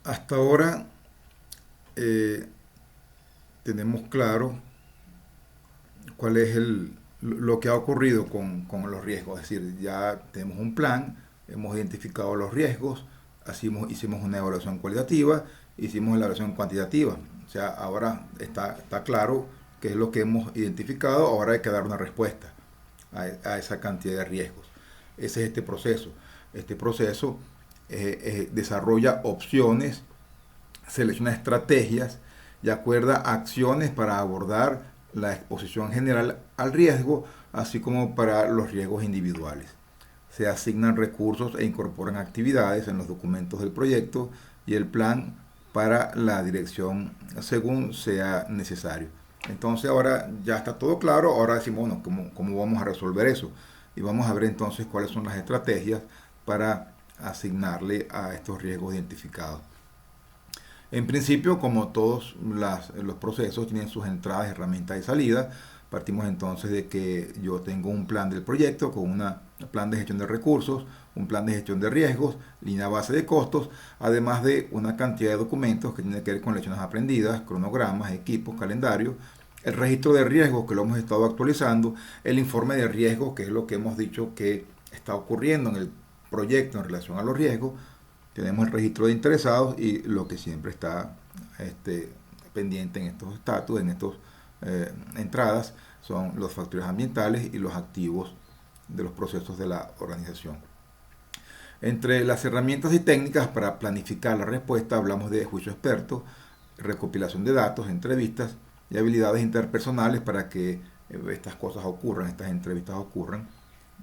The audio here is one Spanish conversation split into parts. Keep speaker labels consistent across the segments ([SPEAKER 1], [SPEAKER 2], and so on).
[SPEAKER 1] Hasta ahora eh, tenemos claro cuál es lo que ha ocurrido con los riesgos. Es decir, ya tenemos un plan, hemos identificado los riesgos, hicimos una evaluación cualitativa, hicimos la evaluación cuantitativa. O sea, ahora está claro qué es lo que hemos identificado, ahora hay que dar una respuesta a esa cantidad de riesgos. Ese es este proceso. Este proceso desarrolla opciones, selecciona estrategias y acuerda acciones para abordar la exposición general al riesgo, así como para los riesgos individuales. Se asignan recursos e incorporan actividades en los documentos del proyecto y el plan para la dirección según sea necesario. Entonces ahora ya está todo claro, ahora decimos, bueno, ¿cómo vamos a resolver eso? Y vamos a ver entonces cuáles son las estrategias para asignarle a estos riesgos identificados. En principio, como todos los procesos tienen sus entradas, herramientas y salidas, partimos entonces de que yo tengo un plan del proyecto con un plan de gestión de recursos, un plan de gestión de riesgos, línea base de costos, además de una cantidad de documentos que tienen que ver con lecciones aprendidas, cronogramas, equipos, calendario, el registro de riesgos que lo hemos estado actualizando, el informe de riesgos que es lo que hemos dicho que está ocurriendo en el proyecto en relación a los riesgos, tenemos el registro de interesados y lo que siempre está pendiente en estos estatus, en estas entradas, son los factores ambientales y los activos de los procesos de la organización. Entre las herramientas y técnicas para planificar la respuesta hablamos de juicio experto, recopilación de datos, entrevistas y habilidades interpersonales para que estas cosas ocurran, estas entrevistas ocurran,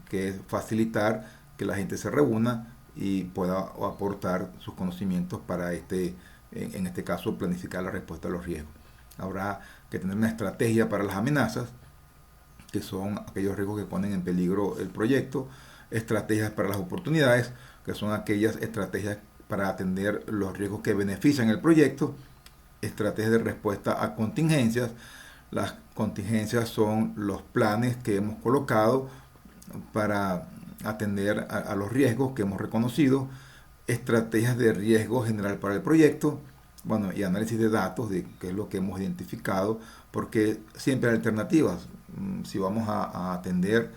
[SPEAKER 1] que es facilitar que la gente se reúna y pueda aportar sus conocimientos para en este caso, planificar la respuesta a los riesgos. Habrá que tener una estrategia para las amenazas, que son aquellos riesgos que ponen en peligro el proyecto, estrategias para las oportunidades, que son aquellas estrategias para atender los riesgos que benefician el proyecto, estrategias de respuesta a contingencias. Las contingencias son los planes que hemos colocado para atender a los riesgos que hemos reconocido, estrategias de riesgo general para el proyecto, bueno, y análisis de datos de qué es lo que hemos identificado, porque siempre hay alternativas. Si vamos a atender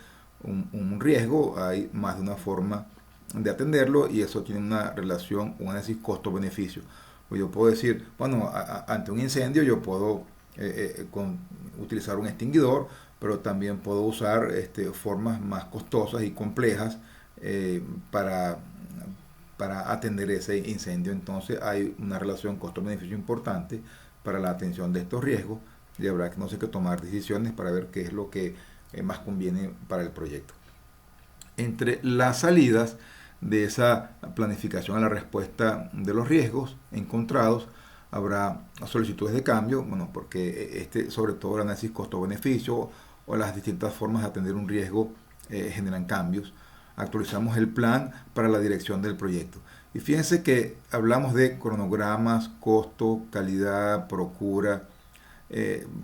[SPEAKER 1] un riesgo, hay más de una forma de atenderlo y eso tiene una relación, un análisis costo-beneficio. Pues yo puedo decir, bueno, ante un incendio yo puedo utilizar un extinguidor, pero también puedo usar formas más costosas y complejas para, para atender ese incendio. Entonces hay una relación costo-beneficio importante para la atención de estos riesgos y habrá que no sé qué tomar decisiones para ver qué es lo que más conviene para el proyecto. Entre las salidas de esa planificación a la respuesta de los riesgos encontrados, habrá solicitudes de cambio, bueno, porque sobre todo el análisis costo-beneficio o las distintas formas de atender un riesgo generan cambios. Actualizamos el plan para la dirección del proyecto. Y fíjense que hablamos de cronogramas, costo, calidad, procura,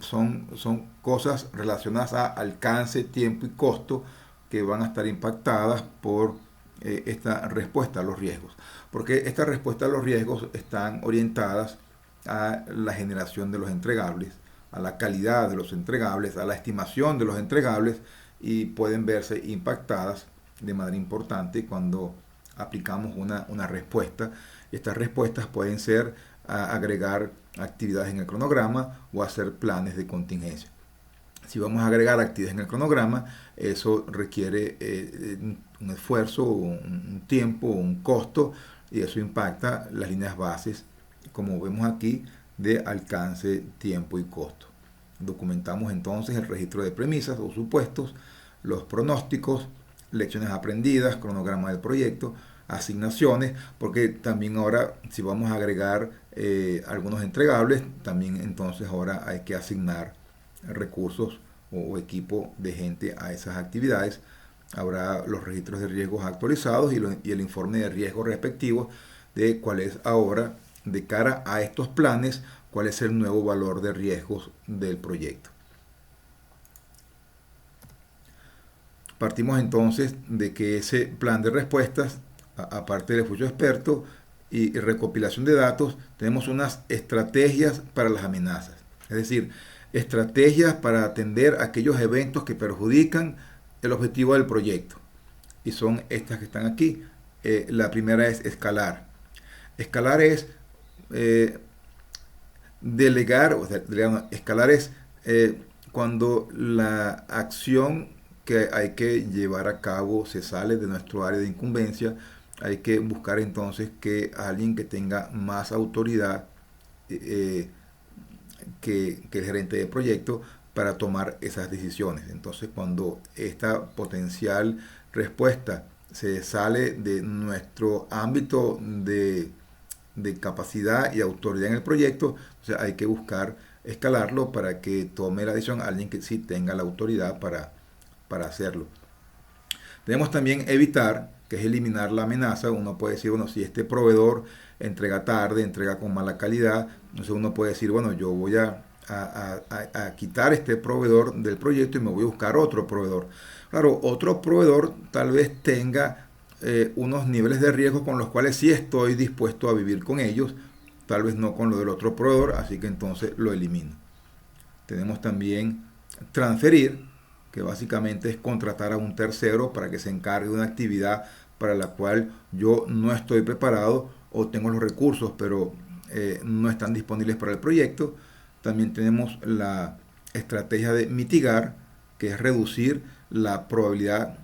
[SPEAKER 1] son cosas relacionadas a alcance, tiempo y costo que van a estar impactadas por esta respuesta a los riesgos. Porque esta respuesta a los riesgos están orientadas a la generación de los entregables, a la calidad de los entregables, a la estimación de los entregables y pueden verse impactadas de manera importante cuando aplicamos una respuesta. Estas respuestas pueden ser agregar actividades en el cronograma o hacer planes de contingencia. Si vamos a agregar actividades en el cronograma, eso requiere un esfuerzo, un tiempo, un costo, y eso impacta las líneas bases, como vemos aquí, de alcance, tiempo y costo. Documentamos entonces el registro de premisas o supuestos, los pronósticos, lecciones aprendidas, cronograma del proyecto, asignaciones, porque también ahora si vamos a agregar algunos entregables, también entonces ahora hay que asignar recursos o equipo de gente a esas actividades. Habrá los registros de riesgos actualizados y el informe de riesgo respectivo de cuál es ahora, de cara a estos planes, cuál es el nuevo valor de riesgos del proyecto. Partimos entonces de que ese plan de respuestas, aparte del esfuerzo experto, y recopilación de datos, tenemos unas estrategias para las amenazas. Es decir, estrategias para atender aquellos eventos que perjudican el objetivo del proyecto. Y son estas que están aquí. La primera es escalar. Escalar es delegar, o sea, escalar es cuando la acción que hay que llevar a cabo se sale de nuestro área de incumbencia. Hay que buscar entonces que alguien que tenga más autoridad que el gerente de proyecto para tomar esas decisiones. Entonces, cuando esta potencial respuesta se sale de nuestro ámbito de capacidad y autoridad en el proyecto, o sea, hay que buscar escalarlo para que tome la decisión alguien que sí tenga la autoridad para hacerlo. Debemos también evitar, que es eliminar la amenaza. Uno puede decir, bueno, si este proveedor entrega tarde, entrega con mala calidad, entonces uno puede decir, bueno, yo voy a quitar este proveedor del proyecto y me voy a buscar otro proveedor. Claro, otro proveedor tal vez tenga unos niveles de riesgo con los cuales sí estoy dispuesto a vivir con ellos, tal vez no con lo del otro proveedor, así que entonces lo elimino. Tenemos también transferir, que básicamente es contratar a un tercero para que se encargue de una actividad para la cual yo no estoy preparado o tengo los recursos, pero no están disponibles para el proyecto. También tenemos la estrategia de mitigar, que es reducir la probabilidad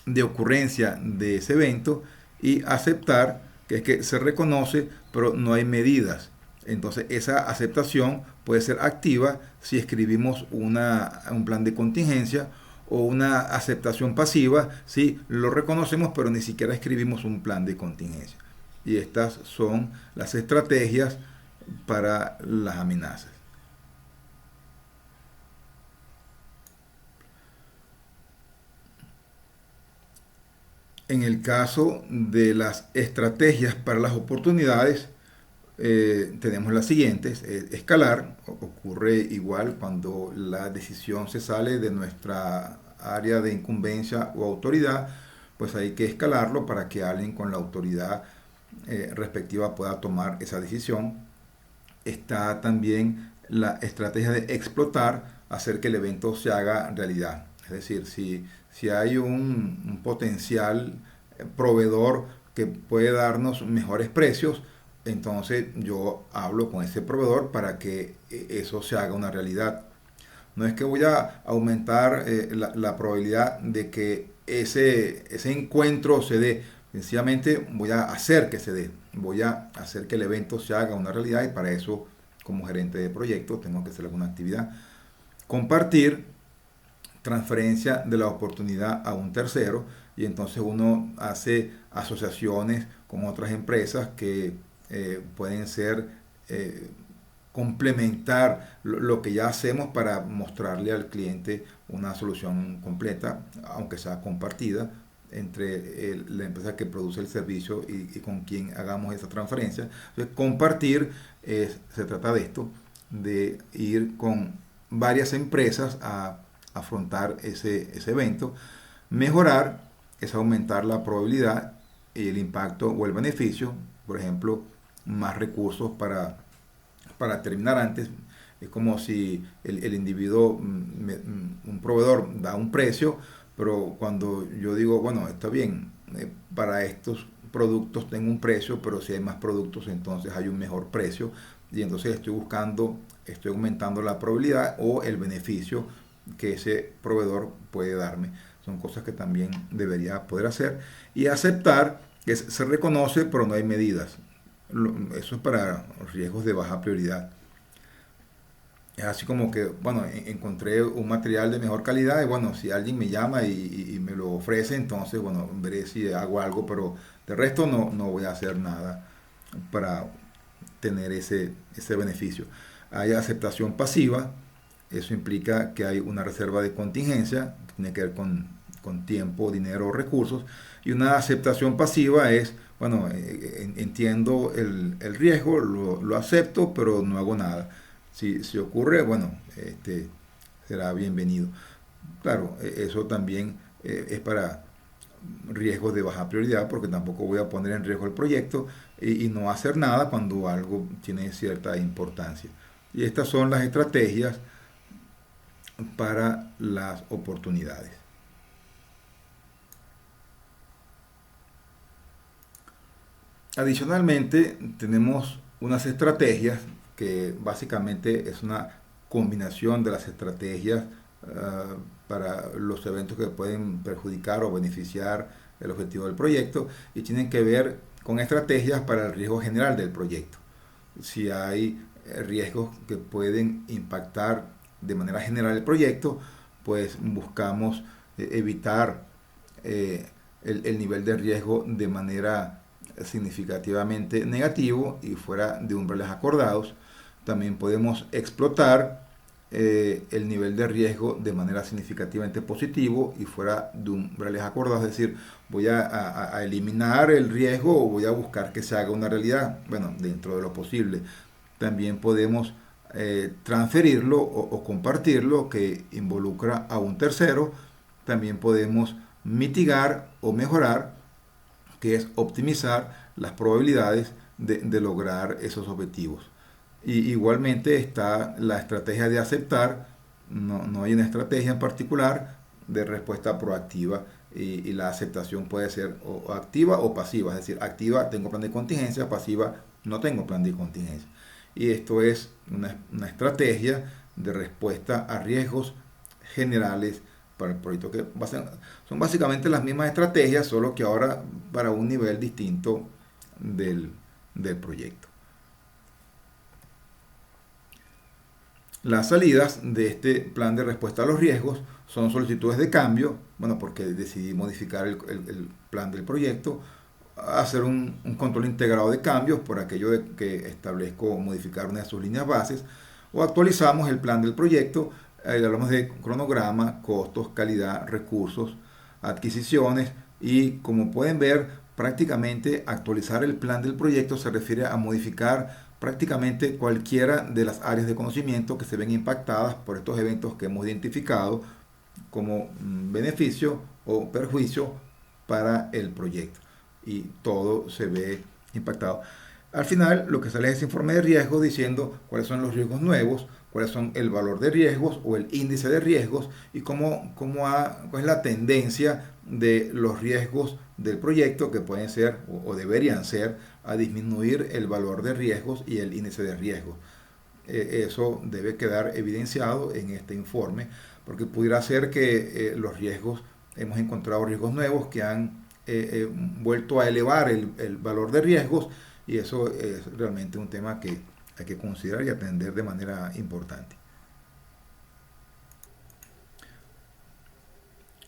[SPEAKER 1] de ocurrencia de ese evento, y aceptar, que es que se reconoce, pero no hay medidas. Entonces esa aceptación puede ser activa si escribimos un plan de contingencia, o una aceptación pasiva si lo reconocemos pero ni siquiera escribimos un plan de contingencia. Y estas son las estrategias para las amenazas. En el caso de las estrategias para las oportunidades, tenemos las siguientes. Escalar ocurre igual cuando la decisión se sale de nuestra área de incumbencia o autoridad, pues hay que escalarlo para que alguien con la autoridad respectiva pueda tomar esa decisión. Está también la estrategia de explotar, hacer que el evento se haga realidad. Es decir, si hay un potencial proveedor que puede darnos mejores precios, entonces yo hablo con ese proveedor para que eso se haga una realidad. No es que voy a aumentar la probabilidad de que ese encuentro se dé. Sencillamente voy a hacer que se dé. Voy a hacer que el evento se haga una realidad, y para eso, como gerente de proyecto, tengo que hacer alguna actividad. Compartir, transferencia de la oportunidad a un tercero, y entonces uno hace asociaciones con otras empresas que pueden ser complementar lo que ya hacemos para mostrarle al cliente una solución completa, aunque sea compartida entre la empresa que produce el servicio y con quien hagamos esa transferencia. Entonces, compartir se trata de esto, de ir con varias empresas a afrontar ese evento. Mejorar es aumentar la probabilidad y el impacto o el beneficio. Por ejemplo, más recursos para terminar antes. Es como si el individuo, un proveedor da un precio, pero cuando yo digo, bueno, está bien, para estos productos tengo un precio, pero si hay más productos entonces hay un mejor precio, y entonces estoy aumentando la probabilidad o el beneficio que ese proveedor puede darme. Son cosas que también debería poder hacer. Y aceptar que se reconoce, pero no hay medidas. Eso es para riesgos de baja prioridad. Es así como que, bueno, encontré un material de mejor calidad y bueno, si alguien me llama y me lo ofrece, entonces, bueno, veré si hago algo, pero de resto no voy a hacer nada para tener ese beneficio. Hay aceptación pasiva. Eso implica que hay una reserva de contingencia, que tiene que ver con tiempo, dinero o recursos. Y una aceptación pasiva es, bueno, entiendo el riesgo, lo acepto, pero no hago nada. Si ocurre, bueno, será bienvenido. Claro, eso también es para riesgos de baja prioridad, porque tampoco voy a poner en riesgo el proyecto y no hacer nada cuando algo tiene cierta importancia. Y estas son las estrategias para las oportunidades. Adicionalmente, tenemos unas estrategias que básicamente es una combinación de las estrategias para los eventos que pueden perjudicar o beneficiar el objetivo del proyecto y tienen que ver con estrategias para el riesgo general del proyecto. Si hay riesgos que pueden impactar de manera general el proyecto, pues buscamos evitar el nivel de riesgo de manera significativamente negativo y fuera de umbrales acordados. También podemos explotar el nivel de riesgo de manera significativamente positivo y fuera de umbrales acordados, es decir, voy a eliminar el riesgo o voy a buscar que se haga una realidad, bueno, dentro de lo posible. También podemos transferirlo o compartirlo, que involucra a un tercero. También podemos mitigar o mejorar, que es optimizar las probabilidades de lograr esos objetivos. Y igualmente está la estrategia de aceptar. No hay una estrategia en particular de respuesta proactiva y la aceptación puede ser o activa o pasiva. Es decir, activa, tengo plan de contingencia; pasiva, no tengo plan de contingencia. Y esto es una estrategia de respuesta a riesgos generales para el proyecto, que son básicamente las mismas estrategias, solo que ahora para un nivel distinto del proyecto. Las salidas de este plan de respuesta a los riesgos son solicitudes de cambio, bueno, porque decidí modificar el plan del proyecto; hacer un control integrado de cambios por aquello de que establezco modificar una de sus líneas bases; o actualizamos el plan del proyecto. Hablamos de cronograma, costos, calidad, recursos, adquisiciones, y como pueden ver, prácticamente actualizar el plan del proyecto se refiere a modificar prácticamente cualquiera de las áreas de conocimiento que se ven impactadas por estos eventos que hemos identificado como beneficio o perjuicio para el proyecto, y todo se ve impactado. Al final, lo que sale es ese informe de riesgo diciendo cuáles son los riesgos nuevos, cuáles son el valor de riesgos o el índice de riesgos, y cuál es la tendencia de los riesgos del proyecto, que pueden ser o deberían ser a disminuir el valor de riesgos y el índice de riesgos. Eso debe quedar evidenciado en este informe, porque pudiera ser que los riesgos, hemos encontrado riesgos nuevos que han vuelto a elevar el valor de riesgos, y eso es realmente un tema que hay que considerar y atender de manera importante.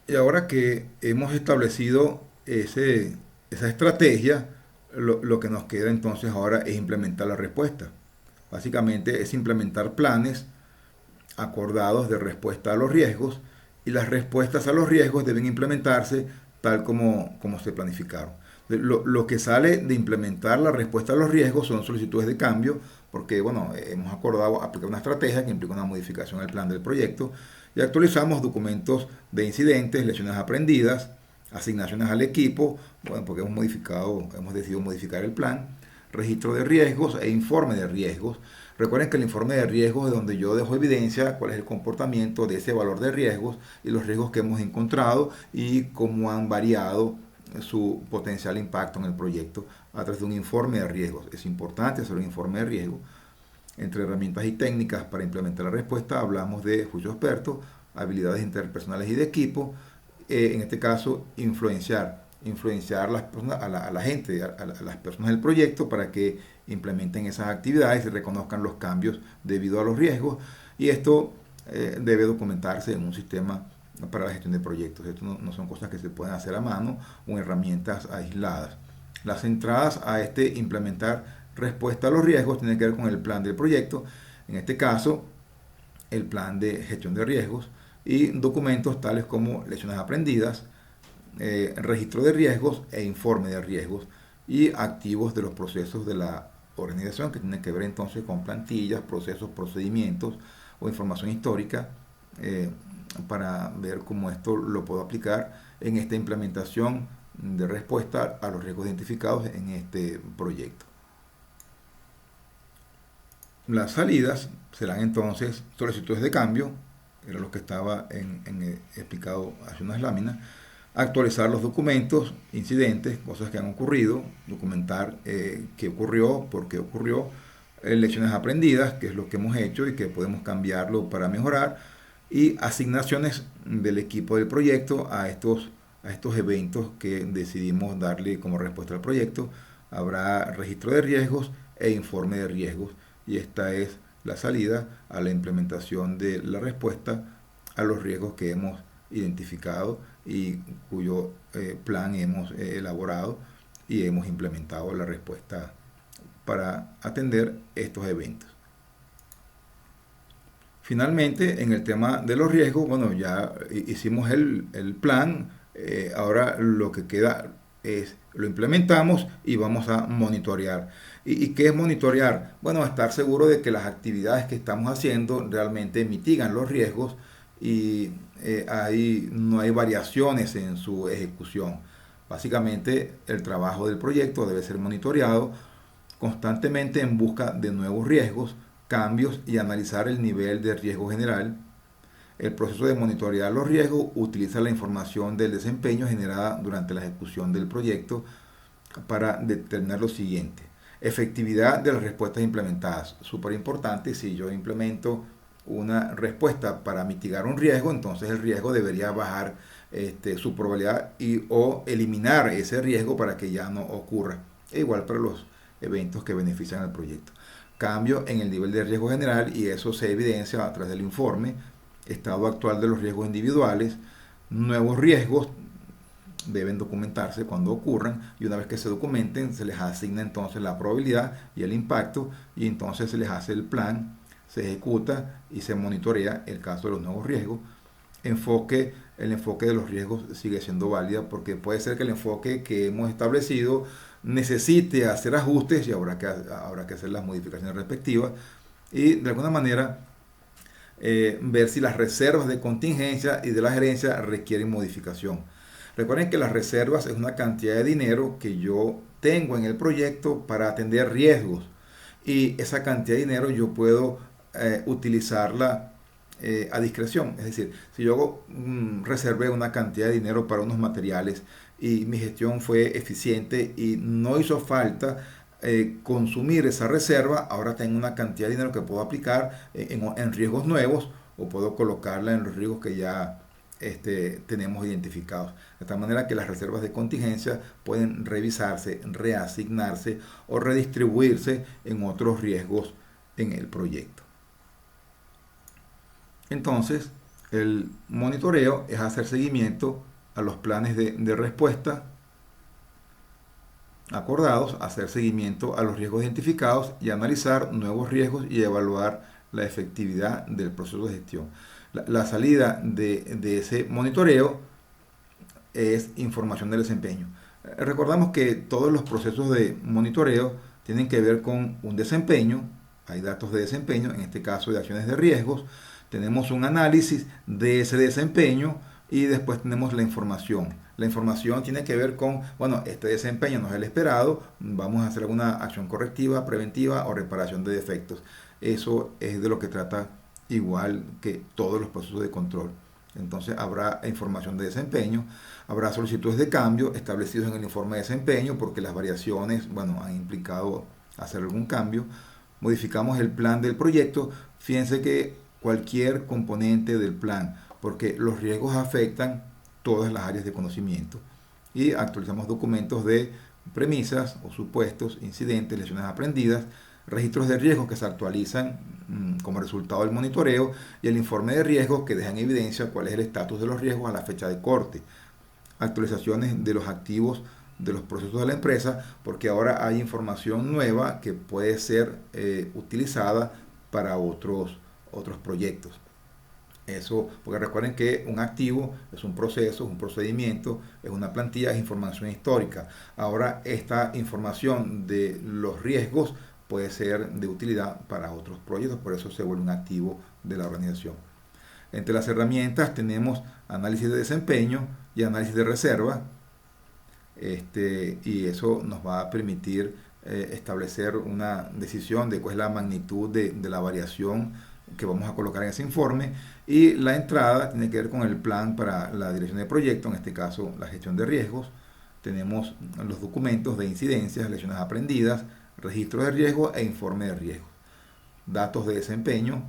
[SPEAKER 1] Y ahora que hemos establecido esa estrategia, lo que nos queda entonces ahora es implementar la respuesta. Básicamente es implementar planes acordados de respuesta a los riesgos, y las respuestas a los riesgos deben implementarse tal como se planificaron. Lo que sale de implementar la respuesta a los riesgos son solicitudes de cambio, porque bueno, hemos acordado aplicar una estrategia que implica una modificación del plan del proyecto, y actualizamos documentos de incidentes, lecciones aprendidas, asignaciones al equipo, bueno, porque hemos decidido modificar el plan, registro de riesgos e informe de riesgos. Recuerden que el informe de riesgos es donde yo dejo evidencia cuál es el comportamiento de ese valor de riesgos y los riesgos que hemos encontrado y cómo han variado su potencial impacto en el proyecto a través de un informe de riesgos. Es importante hacer un informe de riesgo. Entre herramientas y técnicas para implementar la respuesta hablamos de juicio experto, habilidades interpersonales y de equipo. En este caso, influenciar las personas, a la gente, a las personas del proyecto, para que implementen esas actividades y reconozcan los cambios debido a los riesgos. Y esto debe documentarse en un sistema para la gestión de proyectos. Esto no son cosas que se pueden hacer a mano o en herramientas aisladas. Las entradas a implementar respuesta a los riesgos tienen que ver con el plan del proyecto, en este caso el plan de gestión de riesgos, y documentos tales como lecciones aprendidas, registro de riesgos e informe de riesgos, y activos de los procesos de la organización, que tienen que ver entonces con plantillas, procesos, procedimientos o información histórica para ver cómo esto lo puedo aplicar en esta implementación de respuesta a los riesgos identificados en este proyecto. Las salidas serán entonces solicitudes de cambio, era lo que estaba explicado hace unas láminas, actualizar los documentos, incidentes, cosas que han ocurrido, documentar qué ocurrió, por qué ocurrió, lecciones aprendidas, qué es lo que hemos hecho y que podemos cambiarlo para mejorar, y asignaciones del equipo del proyecto a estos eventos que decidimos darle como respuesta al proyecto. Habrá registro de riesgos e informe de riesgos, y esta es la salida a la implementación de la respuesta a los riesgos que hemos identificado y cuyo plan hemos elaborado y hemos implementado la respuesta para atender estos eventos. Finalmente, en el tema de los riesgos, bueno, ya hicimos el plan, ahora lo que queda es lo implementamos y vamos a monitorear. ¿Y qué es monitorear? Bueno, estar seguro de que las actividades que estamos haciendo realmente mitigan los riesgos y no hay variaciones en su ejecución. Básicamente, el trabajo del proyecto debe ser monitoreado constantemente en busca de nuevos riesgos, cambios y analizar el nivel de riesgo general. El proceso de monitorear los riesgos utiliza la información del desempeño generada durante la ejecución del proyecto para determinar lo siguiente: efectividad de las respuestas implementadas. Súper importante, si yo implemento una respuesta para mitigar un riesgo, entonces el riesgo debería bajar su probabilidad o eliminar ese riesgo para que ya no ocurra. E igual para los eventos que benefician al proyecto. Cambio en el nivel de riesgo general, y eso se evidencia a través del informe. Estado actual de los riesgos individuales. Nuevos riesgos deben documentarse cuando ocurran, y una vez que se documenten se les asigna entonces la probabilidad y el impacto, y entonces se les hace el plan, se ejecuta y se monitorea el caso de los nuevos riesgos. El enfoque de los riesgos sigue siendo válida, porque puede ser que el enfoque que hemos establecido necesite hacer ajustes y habrá que hacer las modificaciones respectivas, y de alguna manera ver si las reservas de contingencia y de la gerencia requieren modificación. Recuerden que las reservas es una cantidad de dinero que yo tengo en el proyecto para atender riesgos, y esa cantidad de dinero yo puedo utilizarla a discreción. Es decir, si yo reservé una cantidad de dinero para unos materiales y mi gestión fue eficiente y no hizo falta consumir esa reserva, ahora tengo una cantidad de dinero que puedo aplicar en riesgos nuevos, o puedo colocarla en los riesgos que ya tenemos identificados. De tal manera que las reservas de contingencia pueden revisarse, reasignarse o redistribuirse en otros riesgos en el proyecto. Entonces, el monitoreo es hacer seguimiento a los planes de respuesta acordados, hacer seguimiento a los riesgos identificados y analizar nuevos riesgos y evaluar la efectividad del proceso de gestión. La salida de ese monitoreo es información del desempeño. Recordamos que todos los procesos de monitoreo tienen que ver con un desempeño. Hay datos de desempeño, en este caso de acciones de riesgos. Tenemos un análisis de ese desempeño y después tenemos la información. La información tiene que ver con, bueno, este desempeño no es el esperado, vamos a hacer alguna acción correctiva, preventiva o reparación de defectos. Eso es de lo que trata, igual que todos los procesos de control. Entonces habrá información de desempeño, habrá solicitudes de cambio establecidos en el informe de desempeño, porque las variaciones, bueno, han implicado hacer algún cambio. Modificamos el plan del proyecto. Fíjense que cualquier componente del plan, porque los riesgos afectan todas las áreas de conocimiento, y actualizamos documentos de premisas o supuestos, incidentes, lecciones aprendidas, registros de riesgos que se actualizan como resultado del monitoreo, y el informe de riesgos que deja en evidencia cuál es el estatus de los riesgos a la fecha de corte. Actualizaciones de los activos de los procesos de la empresa, porque ahora hay información nueva que puede ser utilizada para otros proyectos. Eso, porque recuerden que un activo es un proceso, es un procedimiento, es una plantilla, es información histórica. Ahora esta información de los riesgos puede ser de utilidad para otros proyectos, por eso se vuelve un activo de la organización. Entre las herramientas tenemos análisis de desempeño y análisis de reserva, y eso nos va a permitir establecer una decisión de cuál es la magnitud de la variación que vamos a colocar en ese informe. Y la entrada tiene que ver con el plan para la dirección de proyecto, en este caso la gestión de riesgos. Tenemos los documentos de incidencias, lecciones aprendidas, registro de riesgo e informe de riesgo, datos de desempeño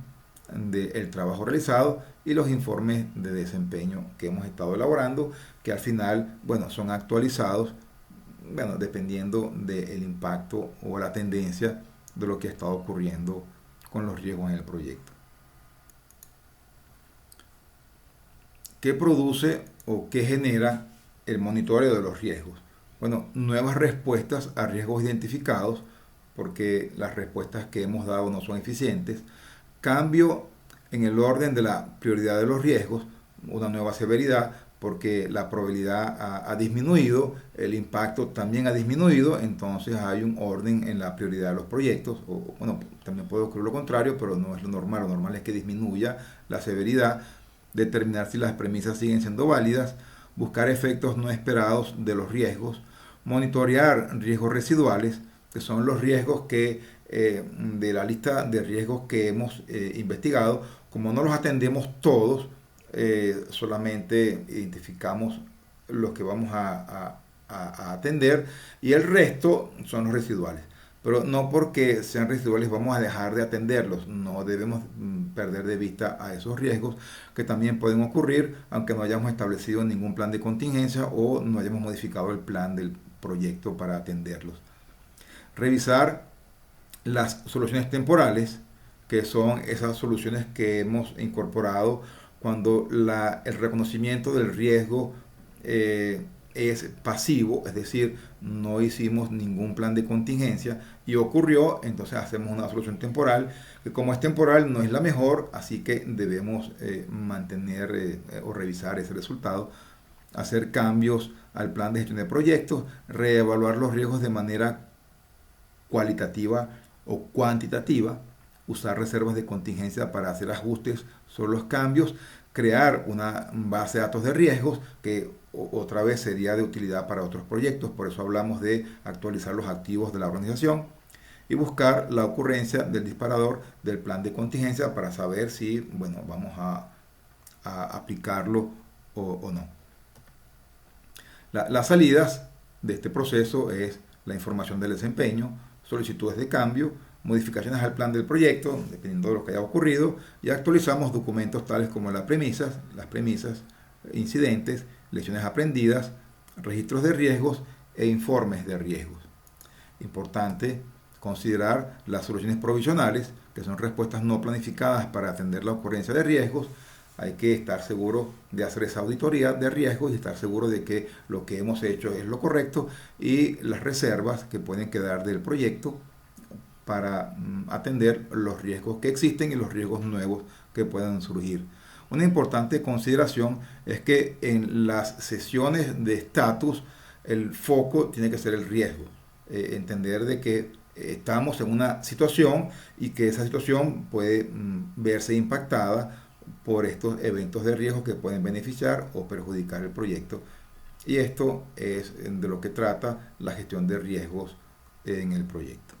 [SPEAKER 1] del trabajo realizado y los informes de desempeño que hemos estado elaborando, que al final, bueno, son actualizados, bueno, dependiendo del impacto o la tendencia de lo que ha estado ocurriendo con los riesgos en el proyecto. ¿Qué produce o qué genera el monitoreo de los riesgos? Bueno, nuevas respuestas a riesgos identificados, porque las respuestas que hemos dado no son eficientes. Cambio en el orden de la prioridad de los riesgos, una nueva severidad, porque la probabilidad ha disminuido, el impacto también ha disminuido, entonces hay un orden en la prioridad de los proyectos. O, bueno, también puede ocurrir lo contrario, pero no es lo normal es que disminuya la severidad, determinar si las premisas siguen siendo válidas, buscar efectos no esperados de los riesgos, monitorear riesgos residuales, que son los riesgos que de la lista de riesgos que hemos investigado, como no los atendemos todos, solamente identificamos los que vamos a atender y el resto son los residuales. Pero no porque sean residuales vamos a dejar de atenderlos, no debemos perder de vista a esos riesgos que también pueden ocurrir aunque no hayamos establecido ningún plan de contingencia o no hayamos modificado el plan del proyecto para atenderlos. Revisar las soluciones temporales, que son esas soluciones que hemos incorporado cuando el reconocimiento del riesgo es pasivo, es decir, no hicimos ningún plan de contingencia y ocurrió, entonces hacemos una solución temporal, que como es temporal no es la mejor, así que debemos mantener o revisar ese resultado, hacer cambios al plan de gestión de proyectos, reevaluar los riesgos de manera cualitativa o cuantitativa, usar reservas de contingencia para hacer ajustes sobre los cambios, crear una base de datos de riesgos que otra vez sería de utilidad para otros proyectos, por eso hablamos de actualizar los activos de la organización y buscar la ocurrencia del disparador del plan de contingencia para saber si, bueno, vamos a aplicarlo o no. Las salidas de este proceso es la información del desempeño, solicitudes de cambio, modificaciones al plan del proyecto, dependiendo de lo que haya ocurrido, y actualizamos documentos tales como las premisas, incidentes, lecciones aprendidas, registros de riesgos e informes de riesgos. Importante considerar las soluciones provisionales, que son respuestas no planificadas para atender la ocurrencia de riesgos. Hay que estar seguro de hacer esa auditoría de riesgos y estar seguro de que lo que hemos hecho es lo correcto, y las reservas que pueden quedar del proyecto para atender los riesgos que existen y los riesgos nuevos que puedan surgir. Una importante consideración es que en las sesiones de estatus el foco tiene que ser el riesgo. Entender de que estamos en una situación y que esa situación puede verse impactada por estos eventos de riesgo que pueden beneficiar o perjudicar el proyecto. Y esto es de lo que trata la gestión de riesgos en el proyecto.